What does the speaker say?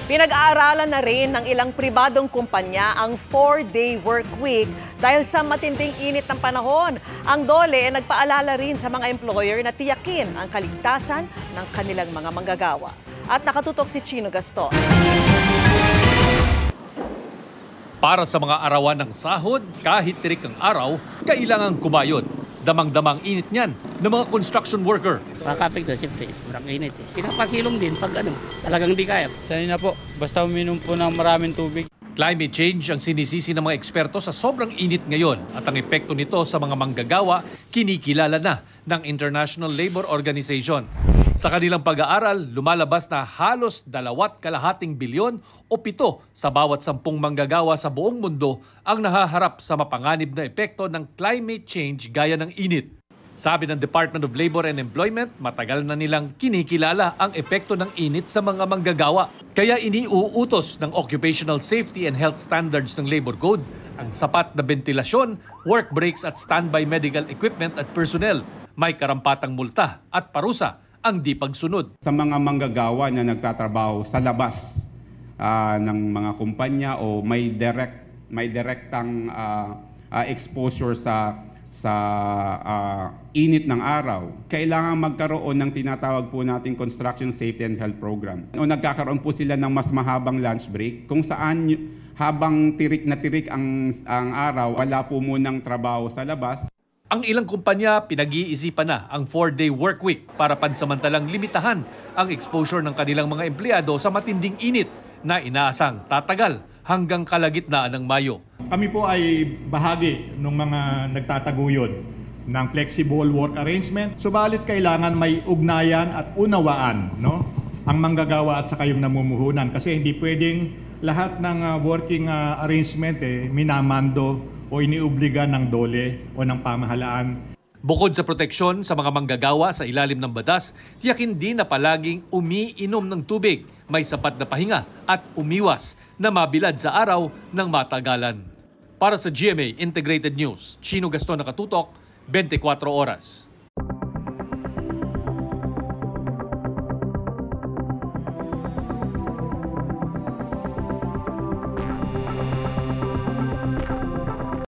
Pinag-aaralan na rin ng ilang pribadong kumpanya ang 4-day work week dahil sa matinding init ng panahon. Ang DOLE ay nagpaalala rin sa mga employer na tiyakin ang kaligtasan ng kanilang mga manggagawa. At nakatutok si Chino Gaston. Para sa mga arawan ng sahod, kahit tirik ang araw, kailangang kumayod. Damang-damang init niyan ng mga construction worker. Makakapigto, siyempre, sobrang init. Pinapasilong din pag talagang di kaya. Sanay na po, basta uminom po ng maraming tubig. Climate change ang sinisisi ng mga eksperto sa sobrang init ngayon at ang epekto nito sa mga manggagawa kinikilala na ng International Labour Organization. Sa kanilang pag-aaral, lumalabas na halos 2.2 bilyon o 7 sa bawat 10 manggagawa sa buong mundo ang nahaharap sa mapanganib na epekto ng climate change gaya ng init. Sabi ng Department of Labor and Employment, matagal na nilang kinikilala ang epekto ng init sa mga manggagawa. Kaya iniuutos ng Occupational Safety and Health Standards ng Labor Code ang sapat na ventilasyon, work breaks at standby medical equipment at personnel. May karampatang multa at parusa ang di pagsunod. Sa mga manggagawa na nagtatrabaho sa labas ng mga kumpanya o may direktang exposure sa init ng araw, kailangan magkaroon ng tinatawag po nating Construction Safety and Health Program. O nagkakaroon po sila ng mas mahabang lunch break kung saan habang tirik na tirik ang araw, wala po munang trabaho sa labas. Ang ilang kumpanya pinag-iisipan na ang 4-day work week para pansamantalang limitahan ang exposure ng kanilang mga empleyado sa matinding init na inaasang tatagal hanggang kalagitnaan ng Mayo. Kami po ay bahagi ng mga nagtataguyod ng flexible work arrangement. Subalit kailangan may ugnayan at unawaan, ang manggagawa at saka yung namumuhunan. Kasi hindi pwedeng lahat ng working arrangement minamando o iniubliga ng DOLE o ng pamahalaan. Bukod sa proteksyon sa mga manggagawa sa ilalim ng batas, tiyakin din na palaging umiinom ng tubig, may sapat na pahinga at umiwas na mabilad sa araw ng matagalan. Para sa GMA Integrated News, Chino Gaston, nakatutok, 24 oras.